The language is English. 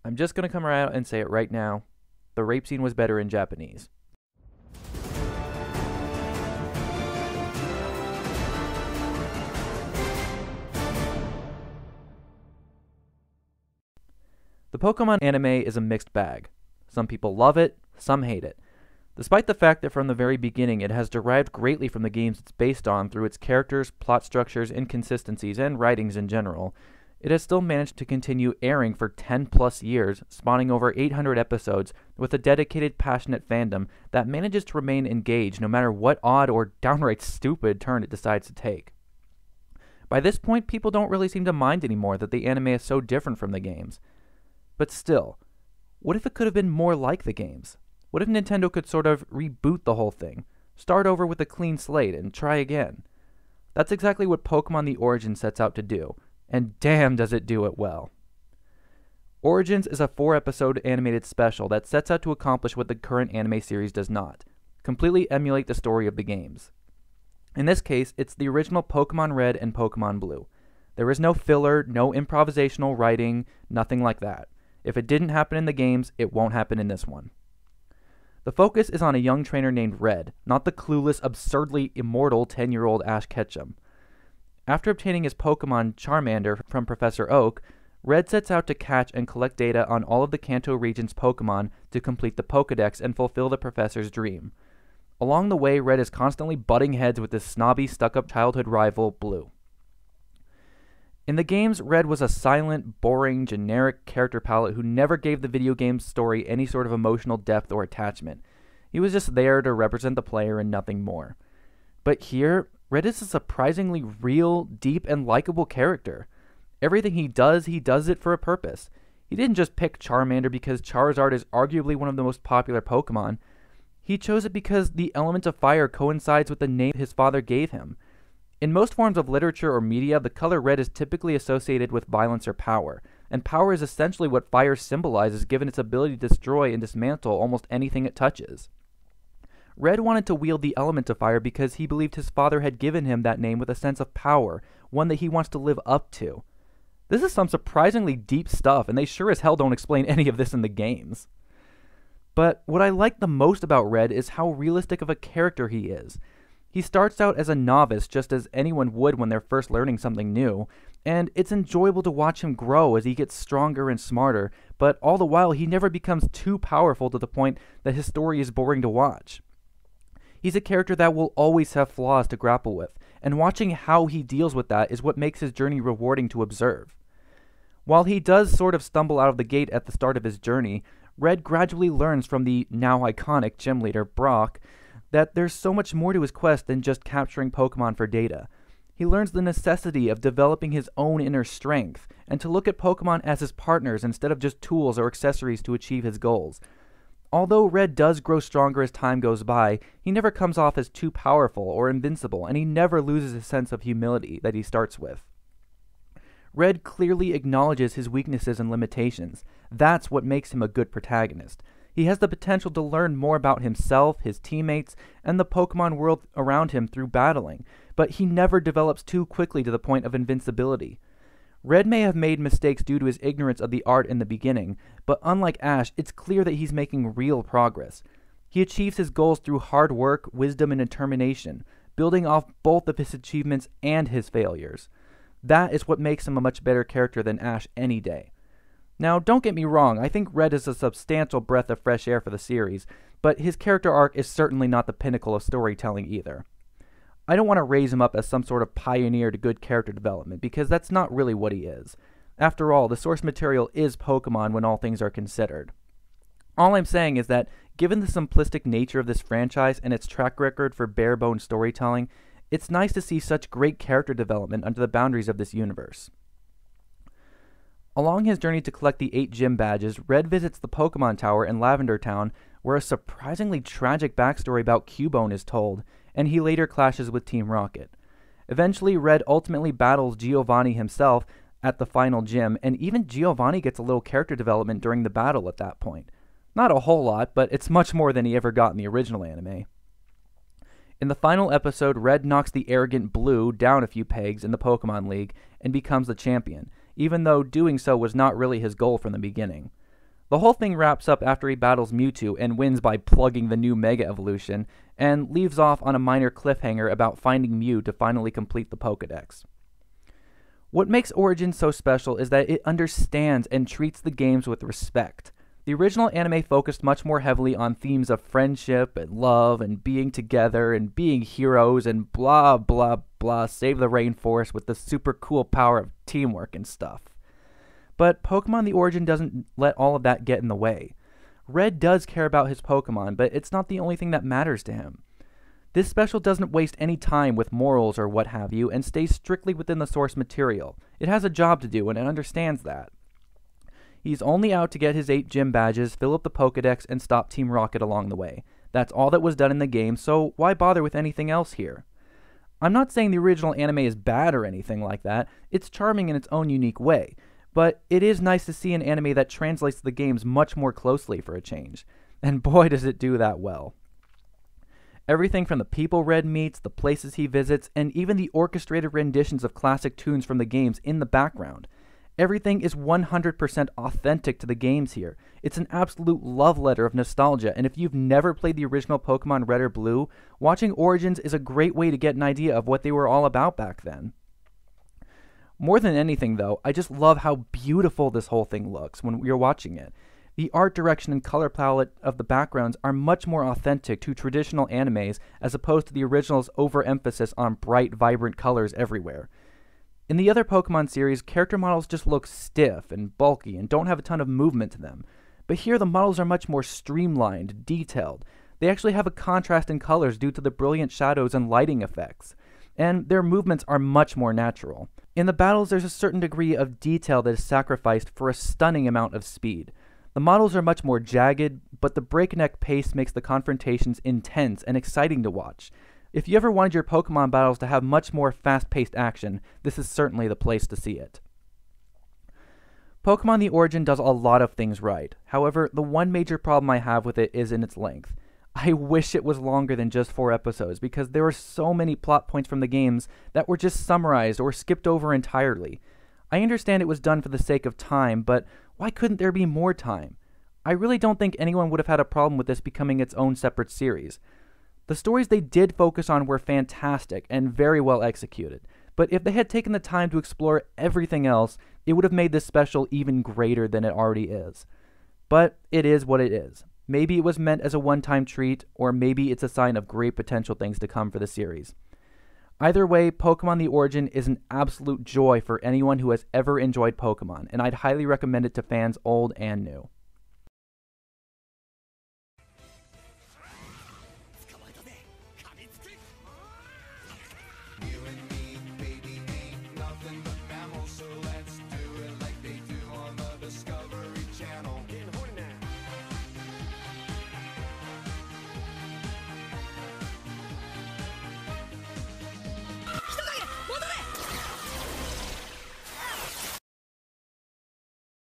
I'm just gonna come right out and say it right now. The rape scene was better in Japanese. The Pokemon anime is a mixed bag. Some people love it, some hate it. Despite the fact that from the very beginning it has derived greatly from the games it's based on through its characters, plot structures, inconsistencies, and writings in general, it has still managed to continue airing for 10 plus years, spawning over 800 episodes, with a dedicated, passionate fandom that manages to remain engaged no matter what odd or downright stupid turn it decides to take. By this point, people don't really seem to mind anymore that the anime is so different from the games. But still, what if it could have been more like the games? What if Nintendo could sort of reboot the whole thing, start over with a clean slate, and try again? That's exactly what Pokemon The Origins sets out to do, and damn does it do it well. Origins is a 4-episode animated special that sets out to accomplish what the current anime series does not, completely emulate the story of the games. In this case, it's the original Pokemon Red and Pokemon Blue. There is no filler, no improvisational writing, nothing like that. If it didn't happen in the games, it won't happen in this one. The focus is on a young trainer named Red, not the clueless, absurdly immortal 10-year-old Ash Ketchum. After obtaining his Pokemon Charmander from Professor Oak, Red sets out to catch and collect data on all of the Kanto region's Pokemon to complete the Pokedex and fulfill the professor's dream. Along the way, Red is constantly butting heads with his snobby, stuck-up childhood rival, Blue. In the games, Red was a silent, boring, generic character palette who never gave the video game's story any sort of emotional depth or attachment. He was just there to represent the player and nothing more. But here, Red is a surprisingly real, deep, and likable character. Everything he does it for a purpose. He didn't just pick Charmander because Charizard is arguably one of the most popular Pokemon. He chose it because the element of fire coincides with the name his father gave him. In most forms of literature or media, the color red is typically associated with violence or power, and power is essentially what fire symbolizes given its ability to destroy and dismantle almost anything it touches. Red wanted to wield the element of fire because he believed his father had given him that name with a sense of power, one that he wants to live up to. This is some surprisingly deep stuff, and they sure as hell don't explain any of this in the games. But what I like the most about Red is how realistic of a character he is. He starts out as a novice just as anyone would when they're first learning something new, and it's enjoyable to watch him grow as he gets stronger and smarter, but all the while he never becomes too powerful to the point that his story is boring to watch. He's a character that will always have flaws to grapple with, and watching how he deals with that is what makes his journey rewarding to observe. While he does sort of stumble out of the gate at the start of his journey, Red gradually learns from the now iconic gym leader, Brock, that there's so much more to his quest than just capturing Pokemon for data. He learns the necessity of developing his own inner strength, and to look at Pokemon as his partners instead of just tools or accessories to achieve his goals. Although Red does grow stronger as time goes by, he never comes off as too powerful or invincible, and he never loses his sense of humility that he starts with. Red clearly acknowledges his weaknesses and limitations. That's what makes him a good protagonist. He has the potential to learn more about himself, his teammates, and the Pokemon world around him through battling, but he never develops too quickly to the point of invincibility. Red may have made mistakes due to his ignorance of the art in the beginning, but unlike Ash, it's clear that he's making real progress. He achieves his goals through hard work, wisdom, and determination, building off both of his achievements and his failures. That is what makes him a much better character than Ash any day. Now, don't get me wrong, I think Red is a substantial breath of fresh air for the series, but his character arc is certainly not the pinnacle of storytelling either. I don't want to raise him up as some sort of pioneer to good character development, because that's not really what he is. After all, the source material is Pokemon when all things are considered. All I'm saying is that, given the simplistic nature of this franchise and its track record for bare-bones storytelling, it's nice to see such great character development under the boundaries of this universe. Along his journey to collect the 8 gym badges, Red visits the Pokemon Tower in Lavender Town, where a surprisingly tragic backstory about Cubone is told, and he later clashes with Team Rocket. Eventually, Red ultimately battles Giovanni himself at the final gym, and even Giovanni gets a little character development during the battle at that point. Not a whole lot, but it's much more than he ever got in the original anime. In the final episode, Red knocks the arrogant Blue down a few pegs in the Pokemon League and becomes the champion, even though doing so was not really his goal from the beginning. The whole thing wraps up after he battles Mewtwo and wins by plugging the new Mega Evolution, and leaves off on a minor cliffhanger about finding Mew to finally complete the Pokédex. What makes Origins so special is that it understands and treats the games with respect. The original anime focused much more heavily on themes of friendship and love and being together and being heroes and blah blah blah, save the rainforest with the super cool power of teamwork and stuff. But Pokemon The Origin doesn't let all of that get in the way. Red does care about his Pokemon, but it's not the only thing that matters to him. This special doesn't waste any time with morals or what have you, and stays strictly within the source material. It has a job to do, and it understands that. He's only out to get his 8 gym badges, fill up the Pokédex, and stop Team Rocket along the way. That's all that was done in the game, so why bother with anything else here? I'm not saying the original anime is bad or anything like that. It's charming in its own unique way. But it is nice to see an anime that translates the games much more closely for a change. And boy does it do that well. Everything from the people Red meets, the places he visits, and even the orchestrated renditions of classic tunes from the games in the background. Everything is 100% authentic to the games here. It's an absolute love letter of nostalgia, and if you've never played the original Pokemon Red or Blue, watching Origins is a great way to get an idea of what they were all about back then. More than anything, though, I just love how beautiful this whole thing looks when you're watching it. The art direction and color palette of the backgrounds are much more authentic to traditional animes as opposed to the original's overemphasis on bright, vibrant colors everywhere. In the other Pokemon series, character models just look stiff and bulky and don't have a ton of movement to them. But here the models are much more streamlined, detailed. They actually have a contrast in colors due to the brilliant shadows and lighting effects. And their movements are much more natural. In the battles, there's a certain degree of detail that is sacrificed for a stunning amount of speed. The models are much more jagged, but the breakneck pace makes the confrontations intense and exciting to watch. If you ever wanted your Pokemon battles to have much more fast-paced action, this is certainly the place to see it. Pokemon The Origin does a lot of things right. However, the one major problem I have with it is in its length. I wish it was longer than just 4 episodes, because there were so many plot points from the games that were just summarized or skipped over entirely. I understand it was done for the sake of time, but why couldn't there be more time? I really don't think anyone would have had a problem with this becoming its own separate series. The stories they did focus on were fantastic and very well executed, but if they had taken the time to explore everything else, it would have made this special even greater than it already is. But it is what it is. Maybe it was meant as a one-time treat, or maybe it's a sign of great potential things to come for the series. Either way, Pokemon The Origin is an absolute joy for anyone who has ever enjoyed Pokemon, and I'd highly recommend it to fans old and new.